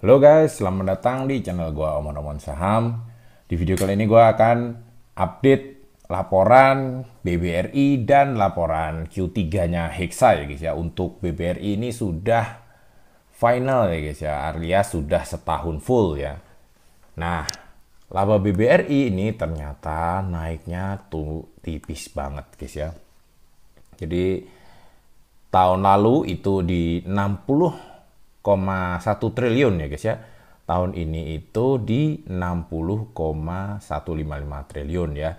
Halo guys, selamat datang di channel gua Omon-Omon Saham. Di video kali ini gua akan update laporan BBRI dan laporan Q3-nya Hexa ya guys ya. Untuk BBRI ini sudah final ya guys ya, alias sudah setahun full ya. Nah, laba BBRI ini ternyata naiknya tuh tipis banget guys ya. Jadi tahun lalu itu di 60,1 triliun ya guys ya. Tahun ini itu di 60,155 triliun ya.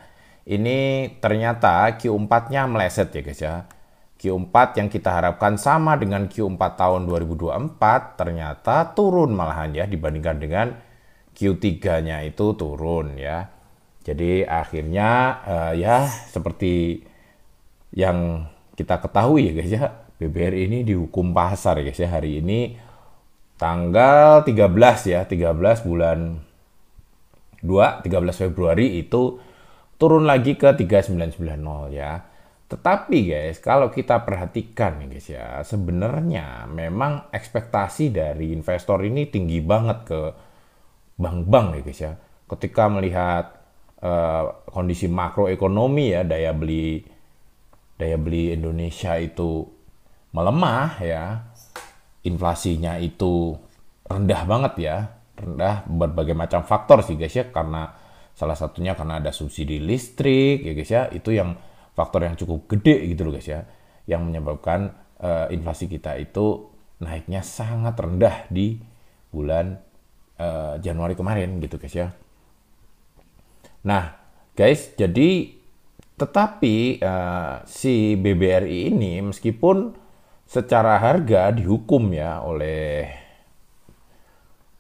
Ini ternyata Q4-nya meleset ya guys ya. Q4 yang kita harapkan sama dengan Q4 tahun 2024 ternyata turun malahan ya dibandingkan dengan Q3-nya itu turun ya. Jadi akhirnya ya seperti yang kita ketahui ya guys ya, BBRI ini dihukum pasar ya guys ya. Hari ini tanggal 13 ya, 13 bulan 2, 13 Februari itu turun lagi ke 3990 ya. Tetapi guys, kalau kita perhatikan nih guys ya, sebenarnya memang ekspektasi dari investor ini tinggi banget ke bank-bank ya guys ya. Ketika melihat kondisi makroekonomi ya, daya beli Indonesia itu melemah ya, inflasinya itu rendah banget ya, rendah berbagai macam faktor sih guys ya, karena salah satunya karena ada subsidi listrik ya guys ya, itu yang faktor yang cukup gede gitu loh guys ya, yang menyebabkan inflasi kita itu naiknya sangat rendah di bulan Januari kemarin gitu guys ya. Nah guys, jadi tetapi si BBRI ini meskipun secara harga dihukum ya oleh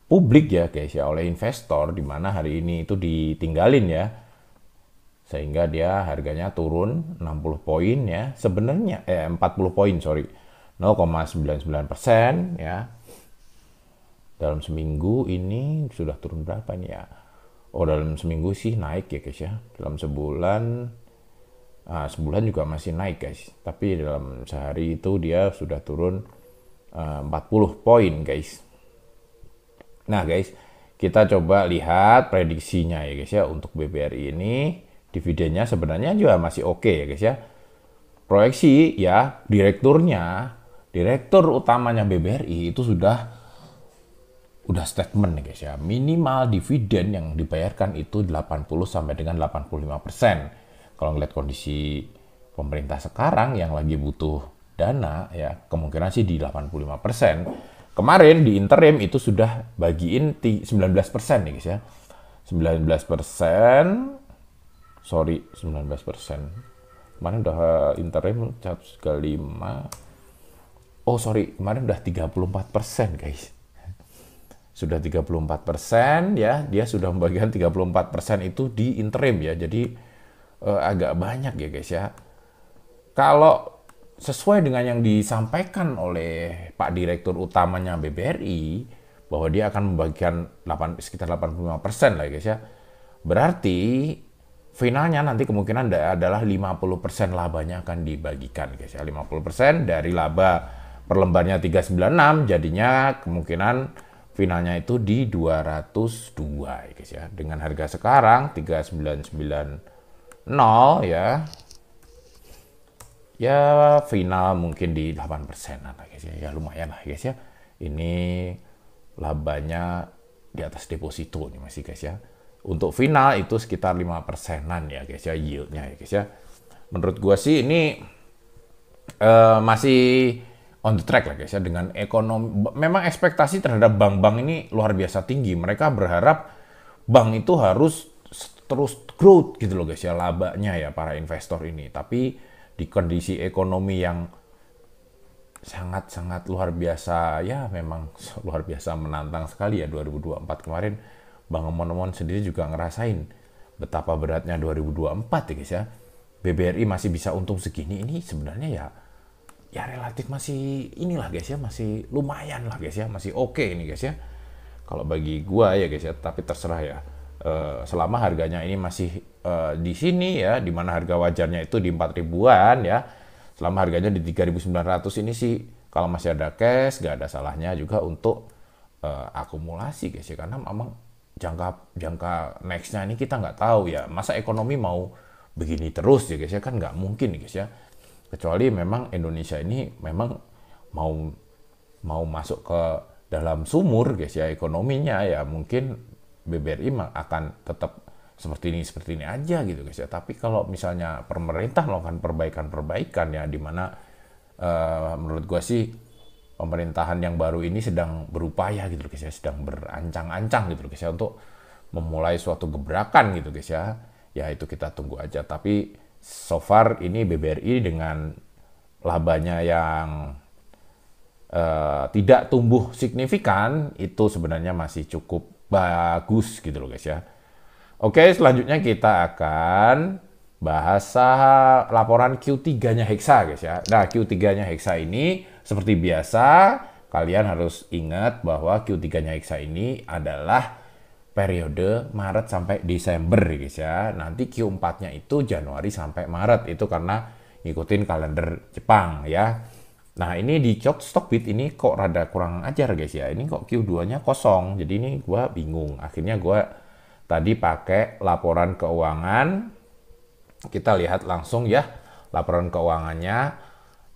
publik ya guys ya, oleh investor, di mana hari ini itu ditinggalin ya, sehingga dia harganya turun 60 poin ya, sebenarnya 40 poin sorry, 0,99% ya. Dalam seminggu ini sudah turun berapa nih ya? Oh, dalam seminggu sih naik ya guys ya. Dalam sebulan juga masih naik guys. Tapi dalam sehari itu dia sudah turun 40 poin guys. Nah guys, kita coba lihat prediksinya ya guys ya. Untuk BBRI ini dividennya sebenarnya juga masih oke ya guys ya. Proyeksi ya, direktur utamanya BBRI itu udah statement nih guys ya, minimal dividen yang dibayarkan itu 80 sampai dengan 85%. Kalau ngeliat kondisi pemerintah sekarang yang lagi butuh dana ya, kemungkinan sih di 85%. Kemarin di interim itu sudah bagiin 19% nih guys ya. 19%, sorry 19%. Kemarin udah interim 135. Oh sorry, kemarin udah 34% guys. Sudah 34% ya, dia sudah membagikan 34% itu di interim ya. Jadi agak banyak ya guys ya. Kalau sesuai dengan yang disampaikan oleh Pak Direktur utamanya BBRI bahwa dia akan membagikan sekitar 85% lah ya guys ya. Berarti finalnya nanti kemungkinan adalah 50% labanya akan dibagikan guys ya. 50% dari laba per lembarnya 396 jadinya kemungkinan finalnya itu di 202 ya guys ya. Dengan harga sekarang 3990 ya. Ya final mungkin di 8% lah guys ya. Ya lumayan lah guys ya. Ini labanya di atas deposito nih masih guys ya. Untuk final itu sekitar 5%-an ya guys ya yieldnya ya guys ya. Menurut gua sih ini masih on the track lah guys ya, dengan ekonomi. Memang ekspektasi terhadap bank-bank ini luar biasa tinggi. Mereka berharap bank itu harus terus growth gitu loh guys ya, labanya ya para investor ini. Tapi di kondisi ekonomi yang sangat-sangat luar biasa ya, memang luar biasa menantang sekali ya 2024 kemarin. Bang Omon-Omon sendiri juga ngerasain betapa beratnya 2024 ya guys ya. BBRI masih bisa untung segini, ini sebenarnya ya relatif masih inilah guys ya, masih lumayan lah guys ya, masih oke ini guys ya. Kalau bagi gua ya guys ya, tapi terserah ya. Selama harganya ini masih di sini ya, dimana harga wajarnya itu di 4 ribuan ya. Selama harganya di 3.900 ini sih, kalau masih ada cash, gak ada salahnya juga untuk akumulasi guys ya, karena memang jangka nextnya ini kita nggak tahu ya, masa ekonomi mau begini terus ya guys ya, kan nggak mungkin guys ya, kecuali memang Indonesia ini memang mau masuk ke dalam sumur guys ya ekonominya, ya mungkin BBRI akan tetap seperti ini aja gitu guys ya. Tapi kalau misalnya pemerintah melakukan perbaikan ya, dimana menurut gua sih pemerintahan yang baru ini sedang berupaya gitu guys ya, sedang berancang-ancang gitu guys ya untuk memulai suatu gebrakan gitu guys ya. Ya itu kita tunggu aja. Tapi so far ini BBRI dengan labanya yang tidak tumbuh signifikan itu sebenarnya masih cukup bagus gitu loh guys ya. Oke, selanjutnya kita akan bahas laporan Q3-nya Hexa guys ya. Nah, Q3-nya Hexa ini seperti biasa kalian harus ingat bahwa Q3-nya Hexa ini adalah periode Maret sampai Desember guys ya. Nanti Q4-nya itu Januari sampai Maret, itu karena ngikutin kalender Jepang ya. Nah ini di Stockbit ini kok rada kurang ajar guys ya. Ini kok Q2-nya kosong. Jadi ini gua bingung. Akhirnya gua tadi pakai laporan keuangan. Kita lihat langsung ya laporan keuangannya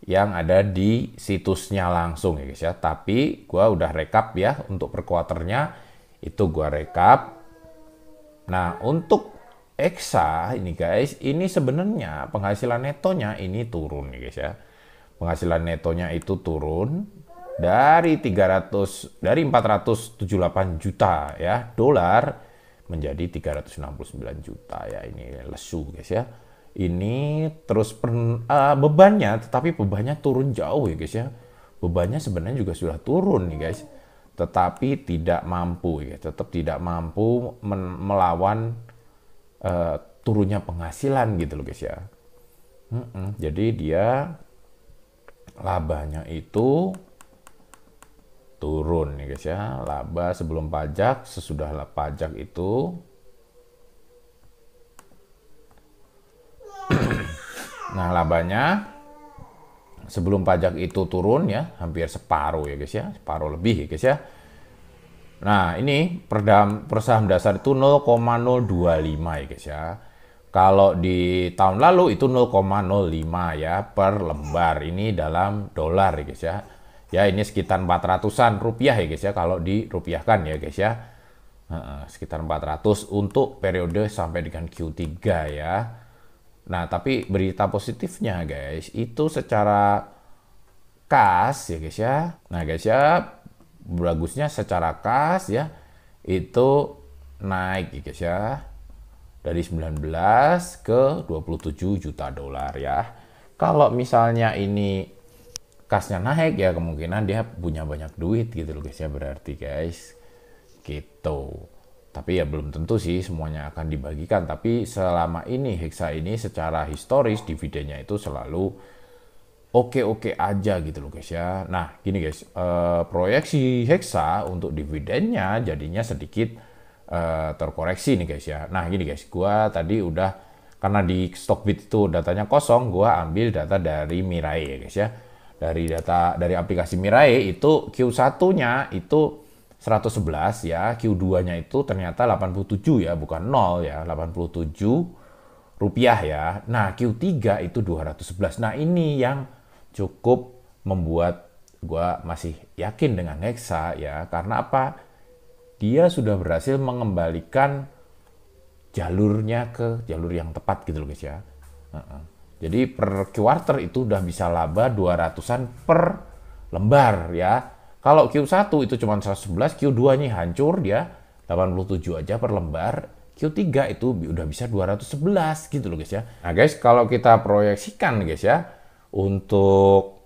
yang ada di situsnya langsung ya guys ya. Tapi gua udah rekap ya untuk per kuarternya. Itu gua rekap. Nah untuk Hexa ini guys, ini sebenarnya penghasilan netonya ini turun ya guys ya. Penghasilan netonya itu turun dari 478 juta ya dolar menjadi 369 juta ya. Ini lesu guys ya. Ini terus bebannya, tetapi bebannya turun jauh ya guys ya. Bebannya sebenarnya juga sudah turun nih guys, tetapi tidak mampu ya, tetap tidak mampu melawan turunnya penghasilan gitu loh guys ya. Jadi dia labanya itu turun nih guys ya. Laba sebelum pajak, sesudah pajak itu nah labanya sebelum pajak itu turun ya, hampir separuh ya guys ya, separuh lebih ya guys ya. Nah ini per saham dasar itu 0,025 ya guys ya. Kalau di tahun lalu itu 0,05 ya per lembar. Ini dalam dolar ya guys ya. Ya ini sekitar 400-an rupiah ya guys ya kalau dirupiahkan ya guys ya. Sekitar 400 untuk periode sampai dengan Q3 ya. Nah tapi berita positifnya guys, itu secara kas ya guys ya. Nah guys ya, bagusnya secara kas ya itu naik ya guys ya. Dari 19 ke 27 juta dolar ya. Kalau misalnya ini kasnya naik ya, kemungkinan dia punya banyak duit gitu loh guys ya, berarti guys gitu. Tapi ya belum tentu sih semuanya akan dibagikan, tapi selama ini Hexa ini secara historis dividennya itu selalu oke-oke aja gitu loh guys ya. Nah gini guys, proyeksi Hexa untuk dividennya jadinya sedikit terkoreksi nih guys ya. Nah gini guys, gua tadi udah, karena di Stockbit itu datanya kosong, gua ambil data dari Mirai ya guys ya. Dari aplikasi Mirai itu Q1-nya itu 111 ya, Q2-nya itu ternyata 87 ya, bukan 0 ya, 87 rupiah ya. Nah Q3 itu 211. Nah ini yang cukup membuat gua masih yakin dengan Hexa ya. Karena apa? Dia sudah berhasil mengembalikan jalurnya ke jalur yang tepat gitu loh guys ya. Jadi per quarter itu udah bisa laba 200-an per lembar ya. Kalau Q1 itu cuma 111, Q2-nya hancur dia 87 aja per lembar. Q3 itu udah bisa 211 gitu loh guys ya. Nah guys, kalau kita proyeksikan guys ya untuk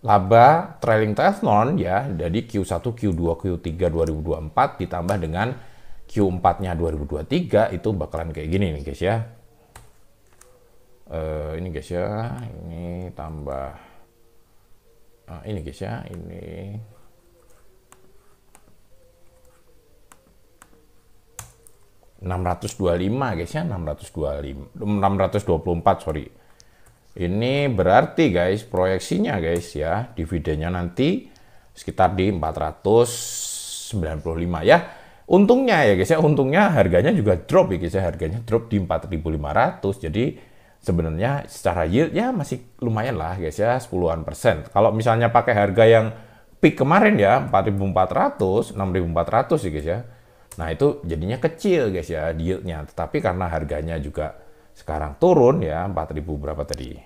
laba trailing 12 month ya, dari Q1, Q2, Q3 2024 ditambah dengan Q4-nya 2023 itu bakalan kayak gini nih guys ya. Ini guys ya, ini tambah ini guys ya, ini $625 guys ya, 624 sorry. Ini berarti guys, proyeksinya guys ya, dividennya nanti sekitar di 400 495 ya. Untungnya ya guys ya, untungnya harganya juga drop ya guys ya, harganya drop di 4.500. Jadi sebenarnya secara yield ya masih lumayan lah guys ya, 10-an persen. Kalau misalnya pakai harga yang peak kemarin ya, 4.400, 6.400 ya guys ya. Nah itu jadinya kecil guys ya yieldnya. Tetapi karena harganya juga sekarang turun ya, 4.000 berapa tadi?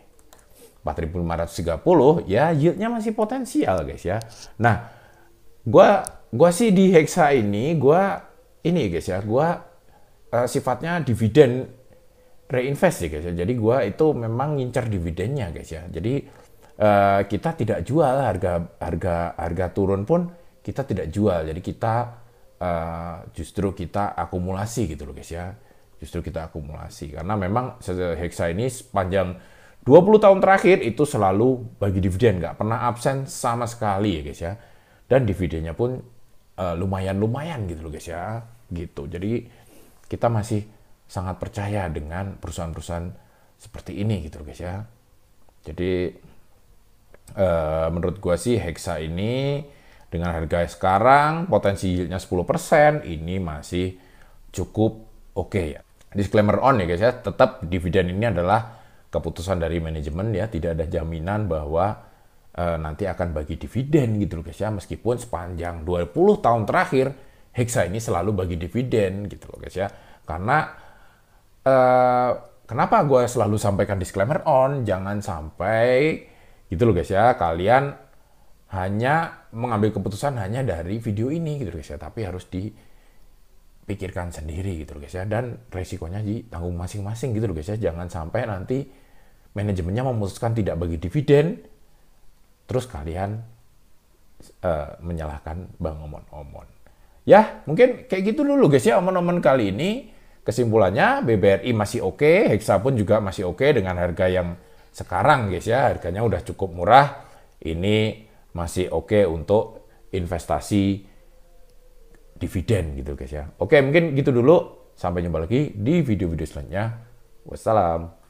4.530 ya, yieldnya masih potensial guys ya. Nah, gua sih di Hexa ini ini guys ya, sifatnya dividen reinvest ya guys ya. Jadi gua itu memang ngincar dividennya guys ya. Jadi kita tidak jual, harga turun pun kita tidak jual. Jadi kita justru kita akumulasi gitu loh guys ya. Justru kita akumulasi karena memang Hexa ini sepanjang 20 tahun terakhir itu selalu bagi dividen, nggak pernah absen sama sekali ya guys ya. Dan dividennya pun lumayan gitu loh guys ya. Gitu. Jadi kita masih sangat percaya dengan perusahaan-perusahaan seperti ini gitu loh guys ya. Jadi menurut gua sih Hexa ini dengan harga sekarang potensi yieldnya 10% ini masih cukup oke ya. Disclaimer on ya guys ya, tetap dividen ini adalah keputusan dari manajemen ya, tidak ada jaminan bahwa nanti akan bagi dividen gitu loh guys ya, meskipun sepanjang 20 tahun terakhir Hexa ini selalu bagi dividen gitu loh guys ya. Karena kenapa gue selalu sampaikan disclaimer on, jangan sampai gitu loh guys ya, kalian hanya mengambil keputusan hanya dari video ini gitu loh guys ya, tapi harus dipikirkan sendiri gitu loh guys ya, dan resikonya ditanggung masing-masing gitu loh guys ya. Jangan sampai nanti manajemennya memutuskan tidak bagi dividen, terus kalian menyalahkan Bang Omon-Omon. Ya, mungkin kayak gitu dulu guys ya omon-omon kali ini. Kesimpulannya BBRI masih oke, Hexa pun juga masih oke dengan harga yang sekarang guys ya. Harganya udah cukup murah. Ini masih oke untuk investasi dividen gitu guys ya. Oke, mungkin gitu dulu. Sampai jumpa lagi di video-video selanjutnya. Wassalam.